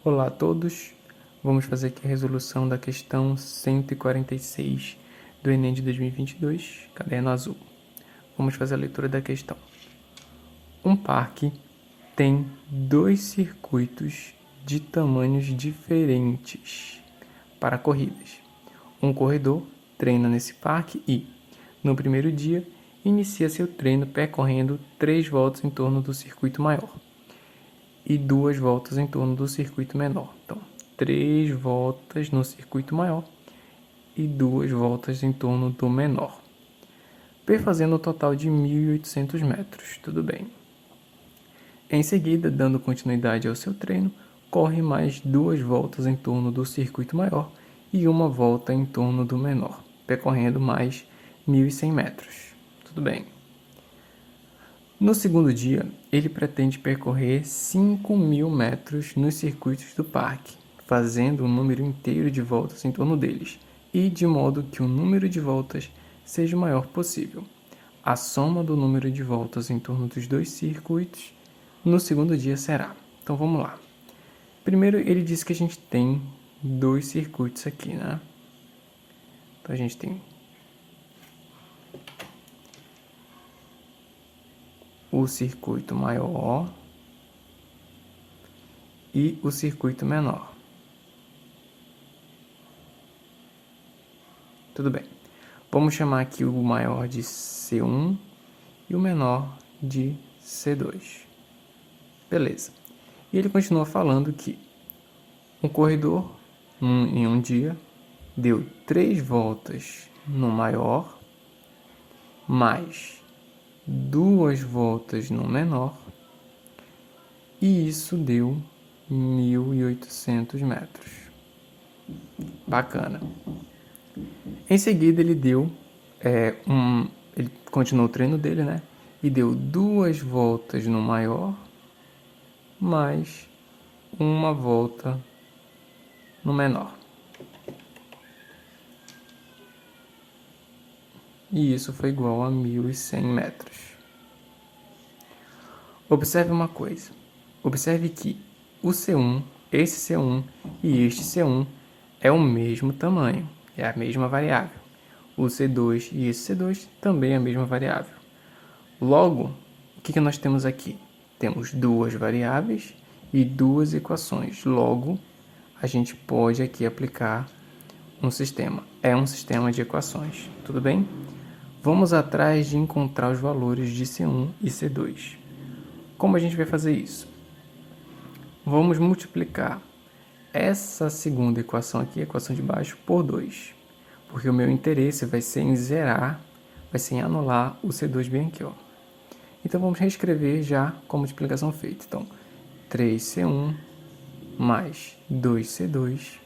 Olá a todos, vamos fazer aqui a resolução da questão 146 do Enem de 2022, caderno azul. Vamos fazer a leitura da questão. Um parque tem dois circuitos de tamanhos diferentes para corridas. Um corredor treina nesse parque e, no primeiro dia, inicia seu treino percorrendo 3 voltas em torno do circuito maior e 2 voltas em torno do circuito menor. Então, 3 voltas no circuito maior e 2 voltas em torno do menor, perfazendo um total de 1.800 metros. Tudo bem. Em seguida, dando continuidade ao seu treino, corre mais 2 voltas em torno do circuito maior e 1 volta em torno do menor, percorrendo mais 1.100 metros. Tudo bem. No segundo dia, ele pretende percorrer 5.000 metros nos circuitos do parque, fazendo um número inteiro de voltas em torno deles, e de modo que o número de voltas seja o maior possível. A soma do número de voltas em torno dos dois circuitos no segundo dia será. Então vamos lá. Primeiro ele diz que a gente tem dois circuitos aqui, né? Então a gente tem o circuito maior e o circuito menor. Tudo bem. Vamos chamar aqui o maior de C1 e o menor de C2. Beleza. E ele continua falando que um corredor, em um dia, deu 3 voltas no maior, mais 2 voltas no menor, e isso deu 1.800 metros. Bacana. Em seguida ele deu ele continuou o treino dele, né? E deu 2 voltas no maior, mais 1 volta no menor. E isso foi igual a 1.100 metros. Observe uma coisa. Observe que o C1, esse C1 e este C1 é o mesmo tamanho, é a mesma variável. O C2 e esse C2 também é a mesma variável. Logo, o que nós temos aqui? Temos duas variáveis e duas equações. Logo, a gente pode aqui aplicar um sistema. É um sistema de equações, tudo bem? Vamos atrás de encontrar os valores de C1 e C2. Como a gente vai fazer isso? Vamos multiplicar essa segunda equação aqui, a equação de baixo, por 2. Porque o meu interesse vai ser em zerar, vai ser em anular o C2 bem aqui, ó. Então vamos reescrever já com a multiplicação feita. Então, 3C1 mais 2C2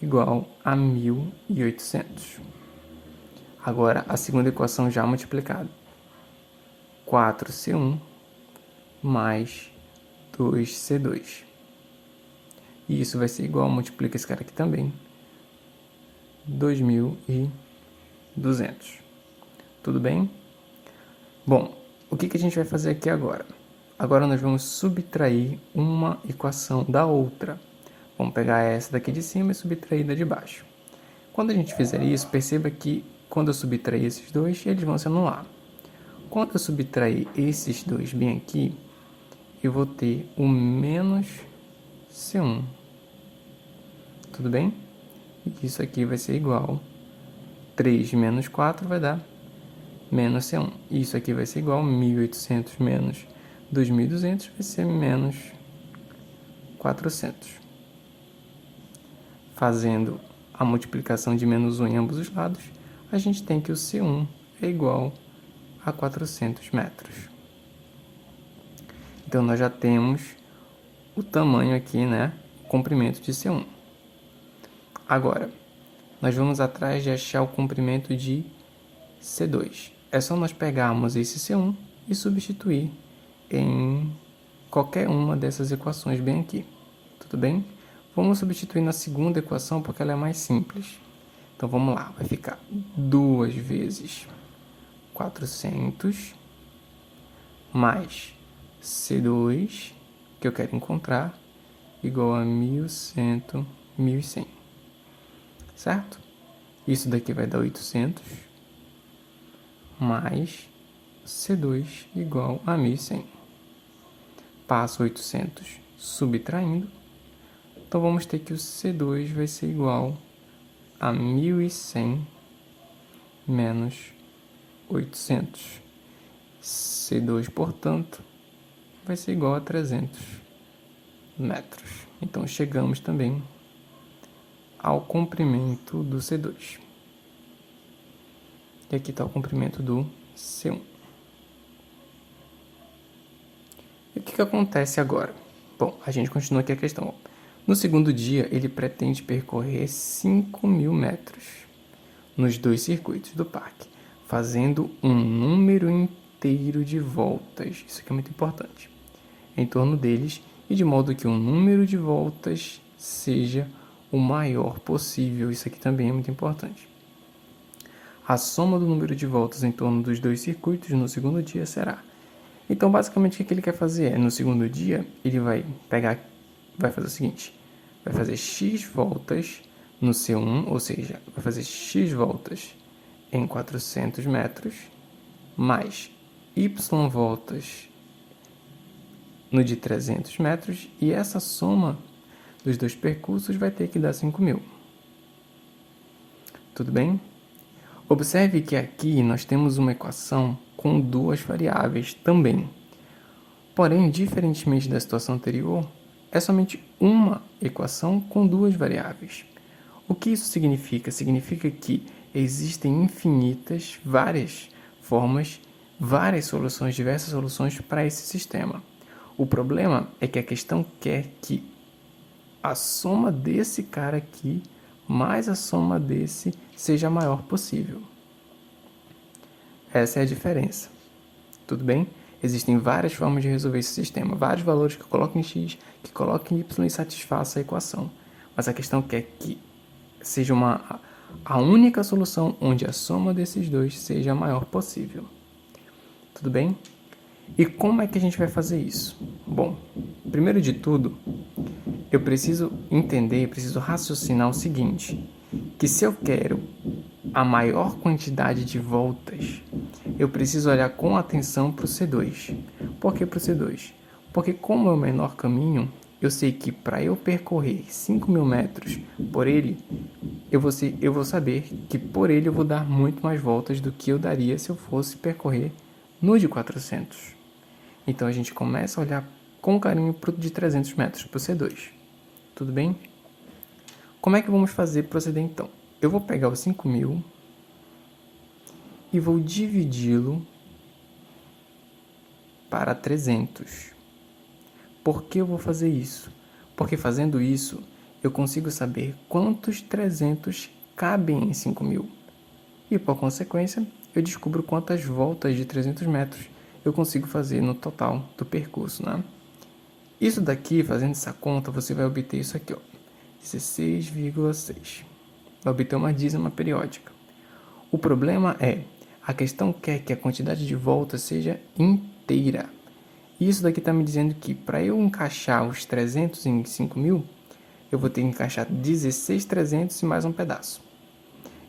igual a 1.800. Agora, a segunda equação já multiplicada. 4C1 mais 2C2. E isso vai ser igual, multiplica esse cara aqui também, 2.200. Tudo bem? Bom, o que a gente vai fazer aqui agora? Agora nós vamos subtrair uma equação da outra. Vamos pegar essa daqui de cima e subtrair da de baixo. Quando a gente fizer isso, perceba que quando eu subtrair esses dois, eles vão se anular. Quando eu subtrair esses dois bem aqui, eu vou ter o menos C1. Tudo bem? E isso aqui vai ser igual 3 menos 4 vai dar menos C1. Isso aqui vai ser igual a 1.800 menos 2.200 vai ser menos 400. Fazendo a multiplicação de menos 1 em ambos os lados, a gente tem que o C1 é igual a 400 metros. Então, nós já temos o tamanho aqui, né? O comprimento de C1. Agora, nós vamos atrás de achar o comprimento de C2. É só nós pegarmos esse C1 e substituir em qualquer uma dessas equações bem aqui. Tudo bem? Vamos substituir na segunda equação porque ela é mais simples. Então vamos lá, vai ficar 2 vezes 400 mais C2, que eu quero encontrar, igual a 1.100, 1.100, certo? Isso daqui vai dar 800 mais C2 igual a 1.100. Passo 800 subtraindo, então vamos ter que o C2 vai ser igual a 1.100 menos 800. C2, portanto, vai ser igual a 300 metros. Então, chegamos também ao comprimento do C2. E aqui está o comprimento do C1. E o que acontece agora? Bom, a gente continua aqui a questão. No segundo dia, ele pretende percorrer 5.000 metros nos 2 circuitos do parque, fazendo um número inteiro de voltas, isso aqui é muito importante, em torno deles, e de modo que o número de voltas seja o maior possível, isso aqui também é muito importante. A soma do número de voltas em torno dos 2 circuitos no segundo dia será. Então, basicamente, o que ele quer fazer é, no segundo dia, ele vai fazer o seguinte, vai fazer x voltas no C1, ou seja, vai fazer x voltas em 400 metros, mais y voltas no de 300 metros, e essa soma dos 2 percursos vai ter que dar 5.000. Tudo bem? Observe que aqui nós temos uma equação com 2 variáveis também. Porém, diferentemente da situação anterior, é somente uma equação com 2 variáveis. O que isso significa? Significa que existem infinitas, várias formas, várias soluções, diversas soluções para esse sistema. O problema é que a questão quer que a soma desse cara aqui mais a soma desse seja a maior possível. Essa é a diferença. Tudo bem? Existem várias formas de resolver esse sistema, vários valores que eu coloco em x, que coloco em y e satisfaça a equação. Mas a questão quer que seja a única solução onde a soma desses dois seja a maior possível. Tudo bem? E como é que a gente vai fazer isso? Bom, primeiro de tudo, eu preciso entender, preciso raciocinar o seguinte, que se eu quero a maior quantidade de voltas, eu preciso olhar com atenção para o C2. Por que para o C2? Porque como é o menor caminho, eu sei que para eu percorrer 5.000 metros por ele, eu vou saber que por ele eu vou dar muito mais voltas do que eu daria se eu fosse percorrer no de 400. Então a gente começa a olhar com carinho para o de 300 metros, para o C2. Tudo bem? Como é que vamos proceder então? Eu vou pegar o 5.000 e vou dividi-lo para 300. Por que eu vou fazer isso? Porque fazendo isso, eu consigo saber quantos 300 cabem em 5.000. E por consequência, eu descubro quantas voltas de 300 metros eu consigo fazer no total do percurso, né? Isso daqui, fazendo essa conta, você vai obter isso aqui, ó, 16,6. Vai obter uma dízima periódica. O problema é, a questão quer que a quantidade de voltas seja inteira. Isso daqui está me dizendo que para eu encaixar os 300 em 5.000, eu vou ter que encaixar 16.300 e mais um pedaço.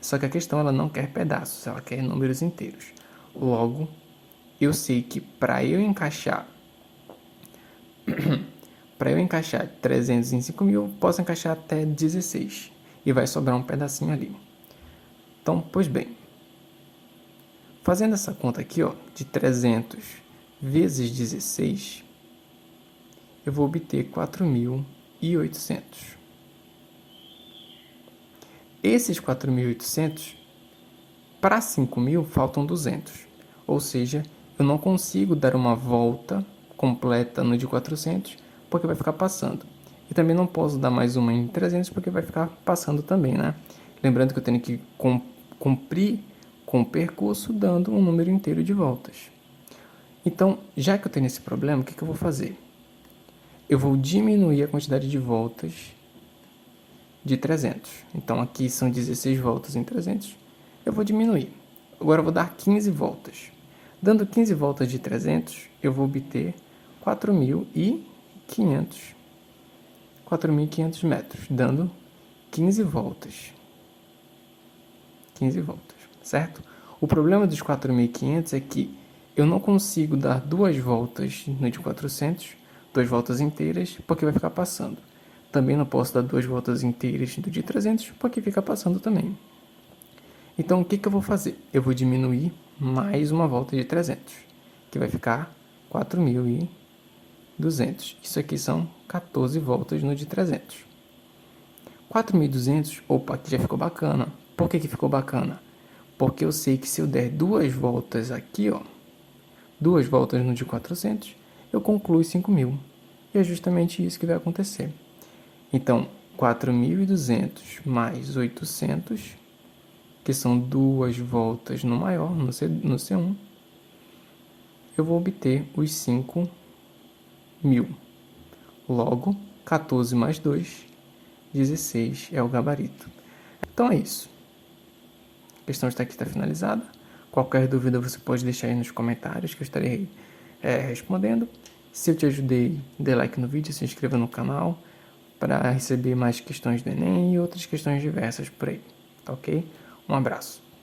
Só que a questão ela não quer pedaços, ela quer números inteiros. Logo, eu sei que para eu encaixar 300 em 5.000, posso encaixar até 16 e vai sobrar um pedacinho ali. Então, pois bem, fazendo essa conta aqui, ó, de 300 vezes 16, eu vou obter 4.800. Esses 4.800, para 5.000, faltam 200. Ou seja, eu não consigo dar uma volta completa no de 400, porque vai ficar passando. E também não posso dar mais uma em 300, porque vai ficar passando também, né? Lembrando que eu tenho que cumprir com o percurso dando um número inteiro de voltas. Então, já que eu tenho esse problema, o que eu vou fazer? Eu vou diminuir a quantidade de voltas de 300. Então, aqui são 16 voltas em 300. Eu vou diminuir. Agora, eu vou dar 15 voltas. Dando 15 voltas de 300, eu vou obter 4.500. 4.500 metros, dando 15 voltas. 15 voltas, certo? O problema dos 4.500 é que eu não consigo dar 2 voltas no de 400, 2 voltas inteiras, porque vai ficar passando. Também não posso dar 2 voltas inteiras do de 300, porque fica passando também. Então, o que eu vou fazer? Eu vou diminuir mais uma volta de 300, que vai ficar 4.200. Isso aqui são 14 voltas no de 300. 4.200, opa, aqui já ficou bacana. Por que ficou bacana? Porque eu sei que se eu der 2 voltas aqui, ó, 2 voltas no de 400, eu concluo 5.000. E é justamente isso que vai acontecer. Então, 4.200 mais 800, que são 2 voltas no maior, no C1, eu vou obter os 5.000. Logo, 14 mais 2, 16 é o gabarito. Então é isso. A questão está aqui finalizada. Qualquer dúvida você pode deixar aí nos comentários que eu estarei respondendo. Se eu te ajudei, dê like no vídeo, se inscreva no canal para receber mais questões do Enem e outras questões diversas por aí. Tá ok? Um abraço.